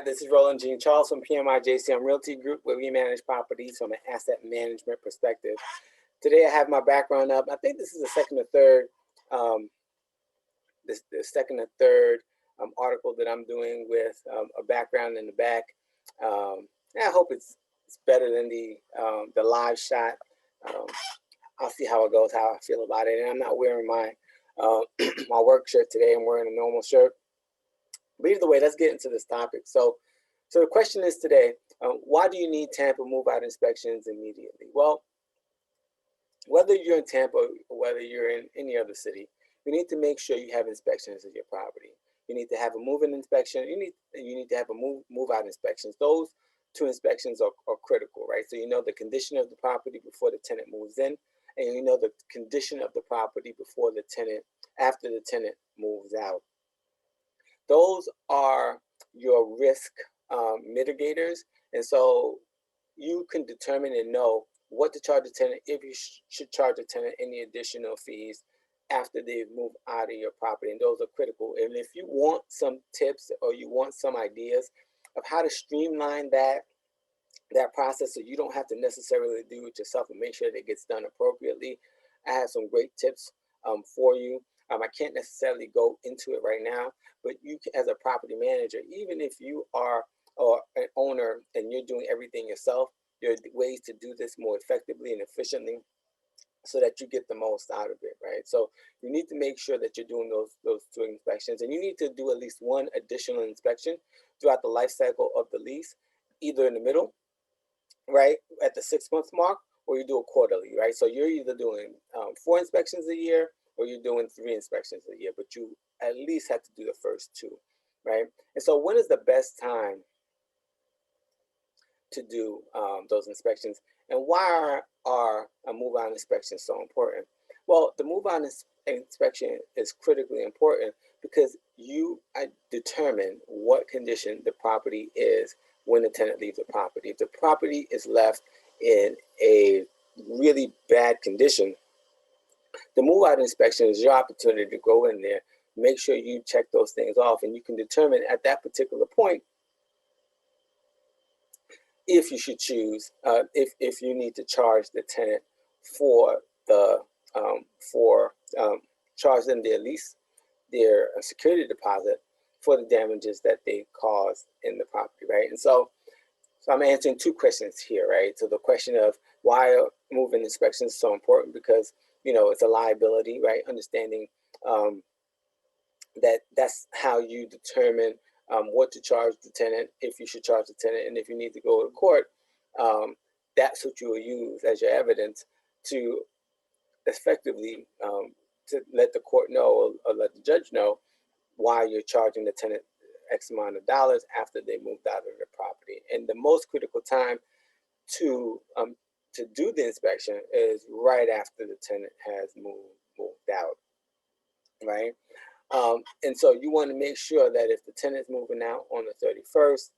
This is Roland Jean Charles from PMI JCM Realty Group, where we manage properties from an asset management perspective. Today I have my background up. I think this is the second or third, article that I'm doing with a background in the back. I hope it's better than the live shot. I'll see how it goes, how I feel about it. And I'm not wearing my my work shirt today. I'm wearing a normal shirt. But either way, let's get into this topic. So the question is today, why do you need Tampa move-out inspections immediately? Well, whether you're in Tampa or whether you're in any other city, you need to make sure you have inspections of your property. You need to have a move-in inspection. You need to have a move-out inspections. Those two inspections are critical, right? So you know the condition of the property before the tenant moves in, and you know the condition of the property before the tenant, after the tenant moves out. Those are your risk mitigators, and so you can determine and know what to charge a tenant, if you should charge a tenant any additional fees after they've moved out of your property, and those are critical. And if you want some tips or you want some ideas of how to streamline that process so you don't have to necessarily do it yourself and make sure that it gets done appropriately, I have some great tips for you. I can't necessarily go into it right now, but you can, as a property manager, even if you are an owner and you're doing everything yourself, there are ways to do this more effectively and efficiently so that you get the most out of it, right? So you need to make sure that you're doing those two inspections, and you need to do at least one additional inspection throughout the life cycle of the lease, either in the middle, right, at the 6-month mark, or you do it quarterly, right? So you're either doing 4 inspections a year or you're doing 3 inspections a year, but you at least have to do the first 2, right? And so when is the best time to do those inspections, and why are move-out inspections so important? Well, the move-out inspection is critically important because you determine what condition the property is when the tenant leaves the property. If the property is left in a really bad condition, the move-out inspection is your opportunity to go in there, make sure you check those things off, and you can determine at that particular point if you should choose, if you need to charge the tenant for the charge them their lease, their security deposit for the damages that they caused in the property, right? And so I'm answering 2 questions here, right? So the question of why are move-in inspections so important, because it's a liability, right? Understanding that's how you determine what to charge the tenant, if you should charge the tenant, and if you need to go to court, that's what you will use as your evidence to effectively to let the court know or let the judge know why you're charging the tenant X amount of dollars after they moved out of the property. And the most critical time to do the inspection is right after the tenant has moved out, right? And so you want to make sure that if the tenant's moving out on the 31st,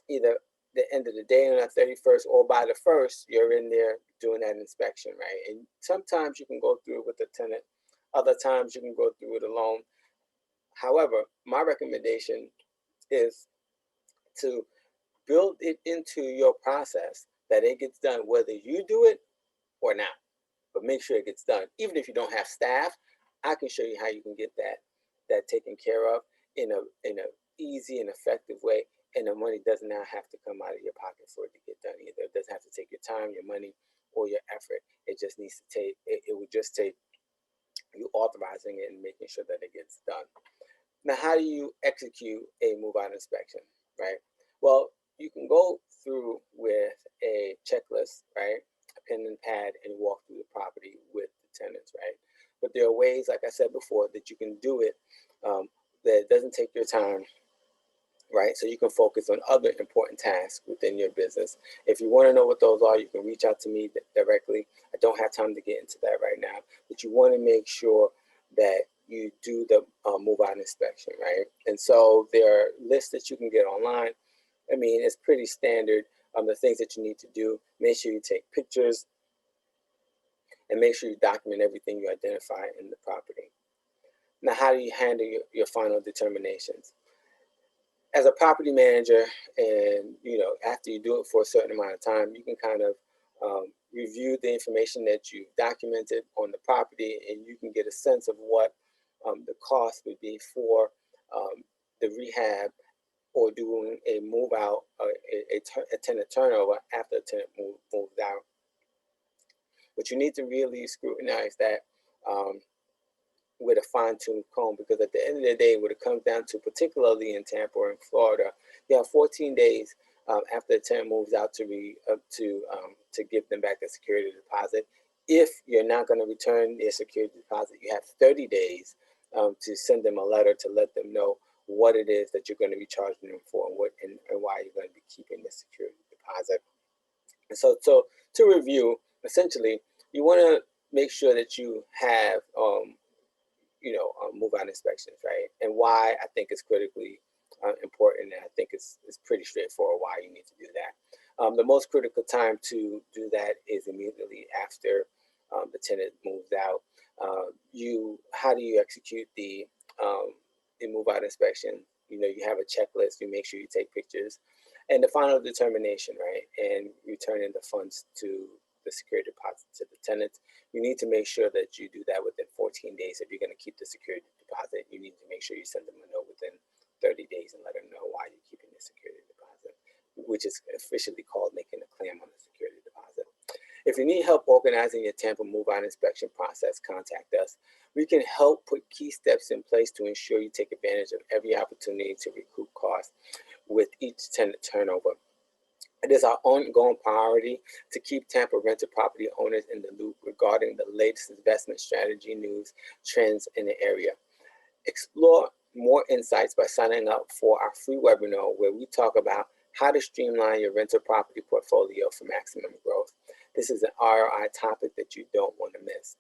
either the end of the day on the 31st or by the 1st, you're in there doing that inspection, right? And sometimes you can go through it with the tenant, other times you can go through it alone. However, my recommendation is to build it into your process that it gets done whether you do it or not, but make sure it gets done. Even if you don't have staff, I can show you how you can get that taken care of in a easy and effective way, and the money does not have to come out of your pocket for it to get done either. It doesn't have to take your time, your money, or your effort. It just needs to take, it would just take you authorizing it and making sure that it gets done. Now, how do you execute a move-out inspection, right? Well, you can go through with a checklist, right? A pen and pad, and walk through the property with the tenants, right? But there are ways, like I said before, that you can do it that doesn't take your time, right? So you can focus on other important tasks within your business. If you want to know what those are, you can reach out to me directly. I don't have time to get into that right now, but you want to make sure that you do the move-out inspection, right? And so there are lists that you can get online. I mean, it's pretty standard. The things that you need to do, make sure you take pictures, and make sure you document everything you identify in the property. Now, how do you handle your final determinations? as a property manager, and after you do it for a certain amount of time, you can kind of review the information that you've documented on the property, and you can get a sense of what the cost would be for the rehab or doing a move out, a tenant turnover after a tenant moves out. But you need to really scrutinize that with a fine-tooth comb, because at the end of the day, what it comes down to, particularly in Tampa or in Florida, you have 14 days after the tenant moves out to give them back their security deposit. If you're not going to return their security deposit, you have 30 days to send them a letter to let them know what it is that you're going to be charging them for, and why you're going to be keeping the security deposit. And so to review, essentially, you want to make sure that you have move out inspections, right? And why I think it's critically important, and I think it's pretty straightforward why you need to do that. The most critical time to do that is immediately after the tenant moves out. How do you execute the move out inspection? You have a checklist. You make sure you take pictures, and the final determination, right? And returning the funds to the security deposit to the tenant. You need to make sure that you do that within 14 days. If you're going to keep the security deposit, you need to make sure you send them a note within 30 days and let them know why you're keeping the security deposit, which is officially called making a claim on the security deposit. If you need help organizing your Tampa move-out inspection process, contact us. We can help put key steps in place to ensure you take advantage of every opportunity to recoup costs with each tenant turnover. It is our ongoing priority to keep Tampa rental property owners in the loop regarding the latest investment strategy news trends in the area. Explore more insights by signing up for our free webinar where we talk about how to streamline your rental property portfolio for maximum growth. This is an ROI topic that you don't want to miss.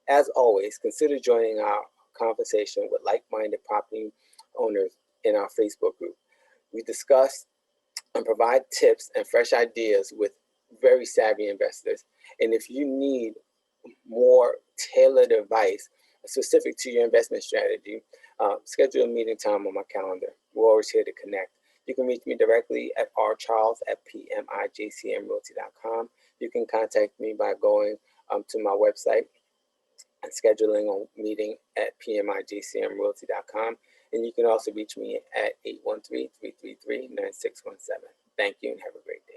As always, consider joining our conversation with like-minded property owners in our Facebook group. We discuss and provide tips and fresh ideas with very savvy investors. And if you need more tailored advice specific to your investment strategy, schedule a meeting time on my calendar. We're always here to connect. You can reach me directly at rcharles@pmijcmrealty.com. You can contact me by going to my website and scheduling a meeting at pmijcmrealty.com. And you can also reach me at 813-333-9617. Thank you and have a great day.